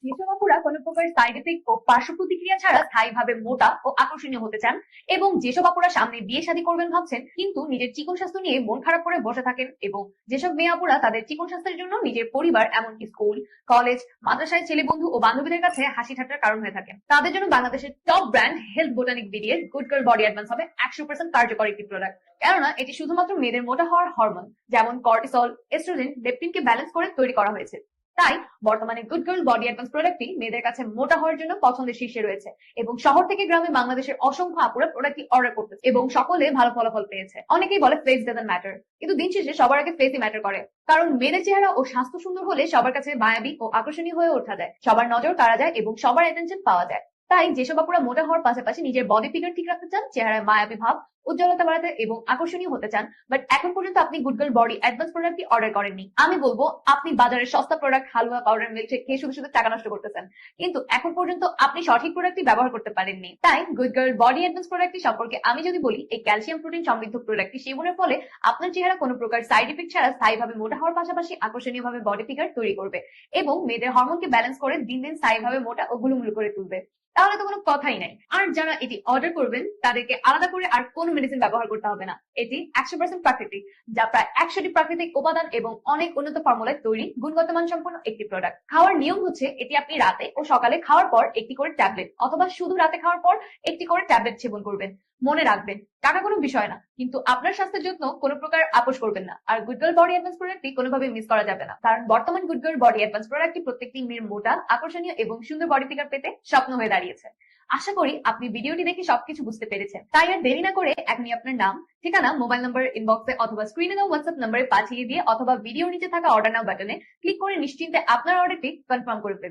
যেসব আপুরা কোনো প্রকার সাইড এফেক্ট ও পার্শ্ব প্রতিক্রিয়া ছাড়া স্থায়ীভাবে মোটা ও আকর্ষণীয় হতে চান, এবং যেসব আপুরা সামনে বিয়ে শাদী করবেন ভাবছেন কিন্তু নিজের চিকন স্বাস্থ্য নিয়ে মন খারাপ করে বসে থাকেন, এবং যেসব মেয়ে আপুরা তাদের চিকন স্বাস্থ্যের জন্য নিজের পরিবার এমনকি স্কুল, কলেজ, মাদ্রাসায় ছেলে বন্ধু ও বান্ধবীদের কাছে হাসি ঠাট্টার কারণ হয়ে থাকেন, তাদের জন্য বাংলাদেশের top brand health botanic BD এর গুড গার্ল বডি অ্যাডভান্স হবে 100% কার্যকর একটি প্রোডাক্ট। কেননা এটি শুধুমাত্র মেয়েদের মোটা হওয়ার হরমোন যেমন কর্টিসল, এস্ট্রোজেন, লেপটিনকে ব্যালেন্স করে তৈরি করা হয়েছে। তাই বর্তমানে গুড গার্ল বডি অ্যাডভান্স প্রোডাক্টটি মেয়েদের কাছে মোটা হওয়ার জন্য পছন্দের শীর্ষে রয়েছে, এবং শহর থেকে গ্রামে বাংলাদেশের অসংখ্য আপুরা প্রোডাক্টটি অর্ডার করতেছে এবং সকলে ভালো ফলাফল পেয়েছে। অনেকেই বলে ফেস ডাজন্ট ম্যাটার, কিন্তু দিন শেষে সবার আগে ফেসই ম্যাটার করে। কারণ মেয়েদের চেহারা ও স্বাস্থ্য সুন্দর হলে সবার কাছে মায়াবী ও আকর্ষণীয় হয়ে ওঠা যায়, সবার নজর কাড়া যায় এবং সবার অ্যাটেনশন পাওয়া যায়। তাই যেসব আপুরা মোটা হওয়ার পাশাপাশি নিজের বডি ফিগার ঠিক রাখতে চান, চেহারায় মায়াবী ভাব, উজ্জ্বলতা বাড়াতে এবং আকর্ষণীয় হতে চান, বাট এখন পর্যন্ত আপনি গুড গার্ল বডি অ্যাডভান্স প্রোডাক্টটি অর্ডার করেননি, আমি বলবো আপনি বাজারের সস্তা প্রোডাক্ট হালুয়া, পাউডার, মিল্কশেক খেয়ে শুধু শুধু টাকা নষ্ট করতেছেন, কিন্তু এখন পর্যন্ত আপনি সঠিক প্রোডাক্টটি ব্যবহার করতে পারেননি। তাই গুড গার্ল বডি অ্যাডভান্স প্রোডাক্টটি সম্পর্কে আমি যদি বলি, এই ক্যালসিয়াম প্রোটিন সমৃদ্ধ প্রোডাক্টটি সেবনের ফলে আপনার চেহারা কোনো প্রকার সাইড ইফেক্ট ছাড়া স্থায়ীভাবে মোটা হওয়ার পাশাপাশি আকর্ষণীয় ভাবে বডি ফিগার তৈরি করবে, এবং মেয়েদের হরমোনকে ব্যালেন্স করে দিন দিন স্থায়ীভাবে মোটা ও গুলুমুলু করে তুলবে। তাহলে তো কোনো কথাই নাই। আর যারা এটি অর্ডার করবেন তাদেরকে আলাদা করে আর কোনো মেডিসিন ব্যবহার করতে হবে না। এটি 100% প্রাকৃতিক, যা প্রায় 100টি প্রাকৃতিক উপাদান এবং অনেক উন্নত ফর্মুলায় তৈরি গুণগত মান সম্পন্ন একটি প্রোডাক্ট। খাওয়ার নিয়ম হচ্ছে, এটি আপনি রাতে ও সকালে খাওয়ার পর একটি করে ট্যাবলেট, অথবা শুধু রাতে খাওয়ার পর একটি করে ট্যাবলেট সেবন করবেন। মনে রাখবেন, টাকা কোনো বিষয় না, কিন্তু আপনার স্বাস্থ্যের যত্ন কোনো প্রকার আপোষ করবেন না। আর গুড গার্ল বডি অ্যাডভান্স প্রোডাক্টটি কোনোভাবে মিস করা যাবে না, কারণ বর্তমান গুড গার্ল বডি অ্যাডভান্স প্রোডাক্টটি প্রত্যেকটি মেয়ের মোটা, আকর্ষণীয় এবং সুন্দর বডি ফিগার পেতে স্বপ্ন হয়ে দাঁড়িয়েছে। আশা করি আপনি ভিডিওটি দেখে সবকিছু বুঝতে পেরেছেন। তাই আর দেরি না করে এখনই আপনার নাম, ঠিকানা, মোবাইল নাম্বার ইনবক্সে অথবা স্ক্রিনে দেওয়া হোয়াটসঅ্যাপ নাম্বারে পাঠিয়ে দিয়ে, অথবা ভিডিও নিচে থাকা অর্ডার নাও বাটনে ক্লিক করে নিশ্চিন্তে আপনার অর্ডারটি কনফার্ম করে ফেলুন।